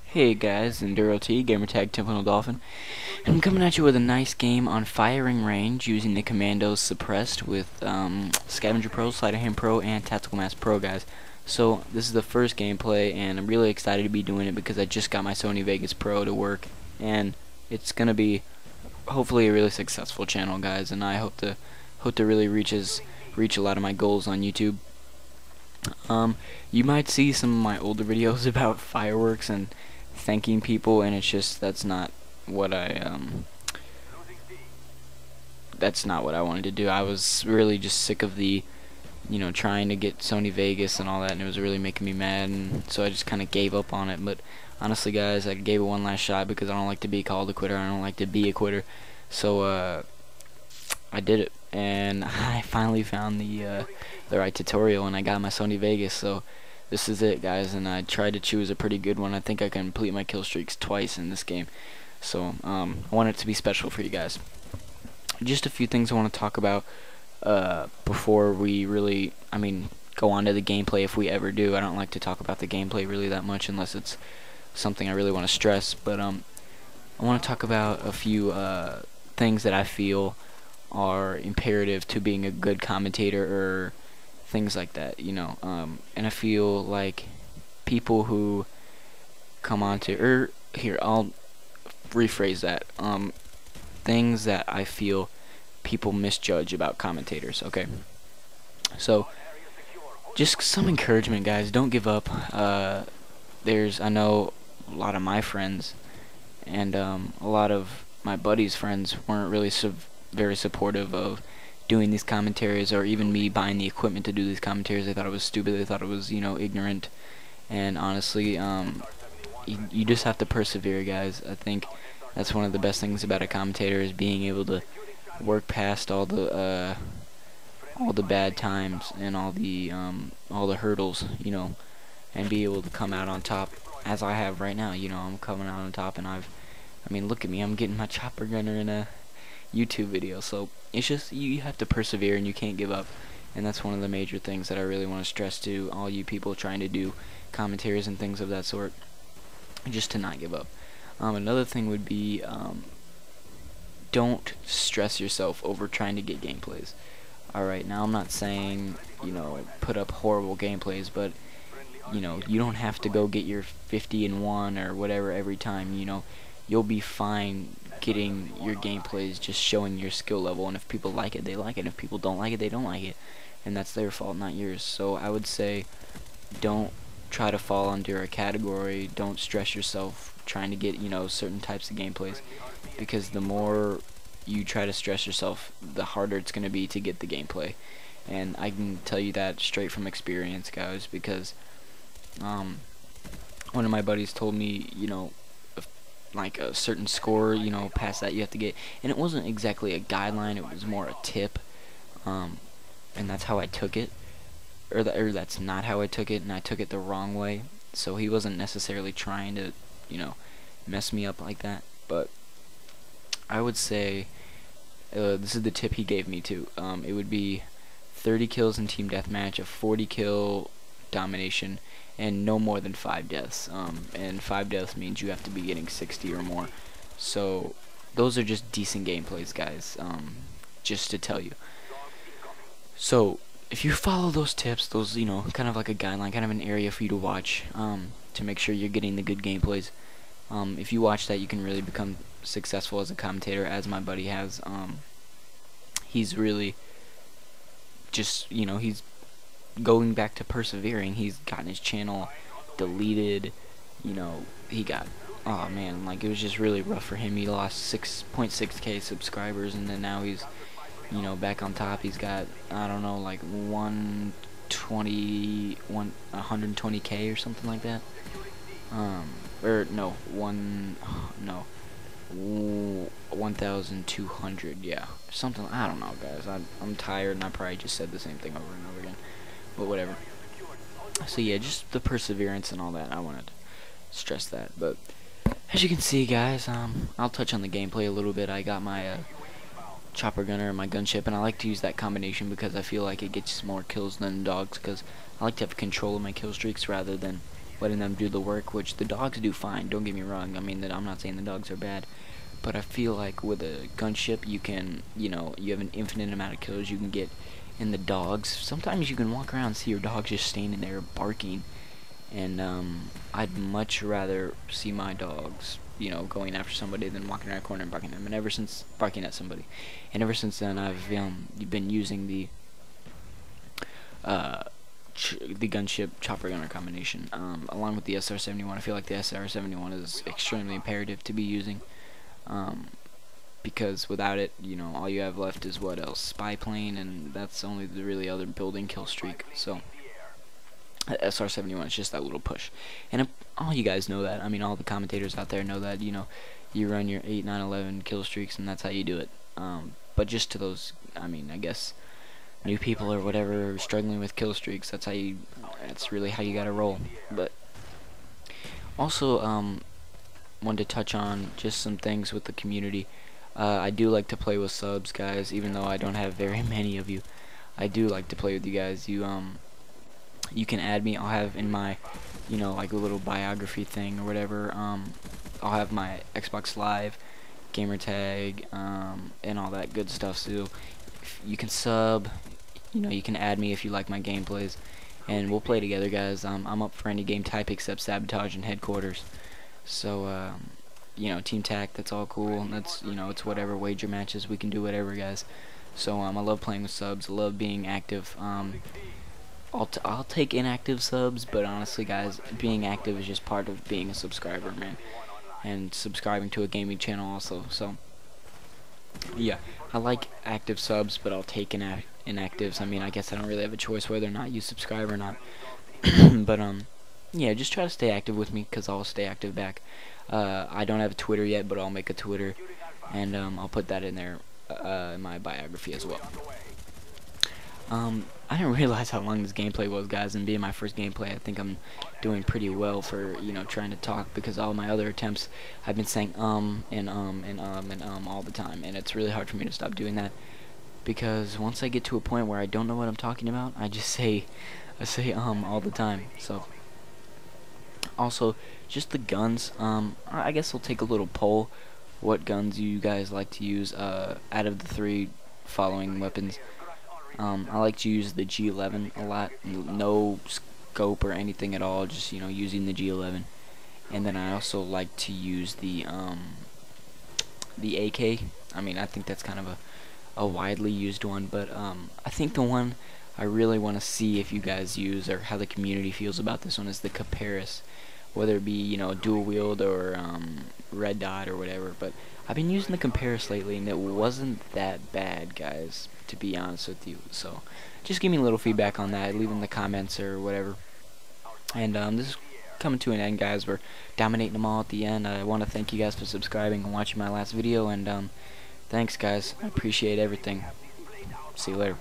Hey guys, Enduro T, Gamertag Temple Dolphin, and I'm coming at you with a nice game on firing range using the commandos suppressed with Scavenger Pro, Sleight of Hand Pro, and Tactical Mass Pro, guys. So this is the first gameplay, and I'm really excited to be doing it because I just got my Sony Vegas Pro to work, and it's gonna be hopefully a really successful channel, guys. And I hope to really reach a lot of my goals on YouTube. You might see some of my older videos about fireworks and thanking people, and it's just that's not what I wanted to do. I was really just sick of the trying to get Sony Vegas and all that, and it was really making me mad, and so I just kind of gave up on it. But honestly, guys, I gave it one last shot because I don't like to be called a quitter. I don't like to be a quitter. So I did it, and I finally found the right tutorial, and I got my Sony Vegas. So this is it, guys, and I tried to choose a pretty good one. I think I can complete my kill streaks twice in this game, so I want it to be special for you guys. Just a few things I want to talk about before we really, go on to the gameplay if we ever do. I don't like to talk about the gameplay really that much unless it's something I really want to stress, but I want to talk about a few things that I feel are imperative to being a good commentator, or things like that, and I feel like people who come on to, here, I'll rephrase that, things that I feel people misjudge about commentators, okay? So, just some encouragement, guys. Don't give up. I know a lot of my friends and a lot of my buddies' friends weren't really very supportive of doing these commentaries, or even me buying the equipment to do these commentaries. They thought it was stupid. They thought it was, ignorant. And honestly, you just have to persevere, guys. I think that's one of the best things about a commentator, is being able to work past all the bad times and all the hurdles, and be able to come out on top, as I have right now. I'm coming out on top, and look at me. I'm getting my chopper gunner in a YouTube video. So it's just, you have to persevere, and you can't give up, and that's one of the major things that I really want to stress to all you people trying to do commentaries and things of that sort, just to not give up. Another thing would be, don't stress yourself over trying to get gameplays. Alright, now I'm not saying, put up horrible gameplays, but you don't have to go get your 50 and 1 or whatever every time. You'll be fine getting your gameplays, just showing your skill level, and if people like it, they like it, and if people don't like it, they don't like it, and that's their fault, not yours. So I would say, don't try to fall under a category. Don't stress yourself trying to get certain types of gameplays, because the more you try to stress yourself, the harder it's going to be to get the gameplay. And I can tell you that straight from experience, guys, because one of my buddies told me, like a certain score, past that you have to get, and it wasn't exactly a guideline, it was more a tip, and that's how I took it, or that's not how I took it, and I took it the wrong way. So he wasn't necessarily trying to, mess me up like that, but I would say, this is the tip he gave me too. It would be 30 kills in team deathmatch, a 40 kill domination, and no more than 5 deaths. And 5 deaths means you have to be getting 60 or more. So those are just decent gameplays, guys, just to tell you. So if you follow those tips, those, kind of like a guideline, kind of an area for you to watch, to make sure you're getting the good gameplays. If you watch that, you can really become successful as a commentator, as my buddy has. He's really just, he's going back to persevering. He's gotten his channel deleted, he got, oh man, like, it was just really rough for him. He lost 6.6k subscribers, and then now he's, back on top. He's got, I don't know, like 120k or something like that. Or no, 1,200, yeah, something. I don't know, guys. I'm tired, and I probably just said the same thing over and over again, but whatever. So yeah, just the perseverance and all that. I wanted to stress that. But as you can see, guys, I'll touch on the gameplay a little bit. I got my chopper gunner and my gunship, and I like to use that combination because I feel like it gets more kills than dogs, because I like to have control of my kill streaks rather than letting them do the work, which the dogs do fine. Don't get me wrong. I mean, I'm not saying the dogs are bad, but I feel like with a gunship, you can, you know, you have an infinite amount of kills you can get. In the dogs, sometimes you can walk around and see your dog just standing there barking, and I'd much rather see my dogs, you know, going after somebody than walking around a corner and barking at them. And ever since barking at somebody, and ever since then, I've been using the gunship chopper gunner combination, along with the SR-71. I feel like the SR-71 is extremely imperative to be using, because without it, you know, all you have left is what else? Spy plane, and that's only the really other building kill streak. So SR-71 is just that little push, and all you guys know that. I mean, all the commentators out there know that. You know, you run your 8, 9, 11 kill streaks, and that's how you do it. But just to those, I mean, I guess new people or whatever struggling with kill streaks, that's really how you gotta roll. But also, wanted to touch on just some things with the community. I do like to play with subs, guys, even though I don't have very many of you. I do like to play with you guys. You can add me. I'll have in my, you know, like a little biography thing or whatever. I'll have my Xbox Live, gamer tag, and all that good stuff. So you can sub. You know, you can add me if you like my gameplays, and we'll play together, guys. I'm up for any game type except sabotage and headquarters. So you know, team tac, that's all cool. And that's, you know, it's whatever. Wager matches, we can do whatever, guys. So I love playing with subs. I love being active. I'll take inactive subs, but honestly, guys, being active is just part of being a subscriber, man. And subscribing to a gaming channel also. So yeah, I like active subs, but I'll take inactives. I mean, I guess I don't really have a choice whether or not you subscribe or not. But yeah, just try to stay active with me, because I'll stay active back. I don't have a Twitter yet, but I'll make a Twitter, and I'll put that in there in my biography as well. I didn't realize how long this gameplay was, guys, and being my first gameplay, I think I'm doing pretty well for, you know, trying to talk, because all my other attempts I've been saying and all the time, and it's really hard for me to stop doing that, because once I get to a point where I don't know what I'm talking about, I say all the time. So also, just the guns, I guess I'll take a little poll, what guns you guys like to use out of the 3 following weapons. I like to use the G11 a lot, no scope or anything at all, just, you know, using the G11. And then I also like to use the AK. I mean, I think that's kind of a widely used one, but I think the one I really want to see if you guys use, or how the community feels about this one, is the Caparis. Whether it be, you know, dual wield or red dot or whatever. But I've been using the Caparis lately, and it wasn't that bad, guys, to be honest with you. So just give me a little feedback on that, leave in the comments or whatever. And this is coming to an end, guys. We're dominating them all at the end. I want to thank you guys for subscribing and watching my last video, and thanks, guys. I appreciate everything. See you later.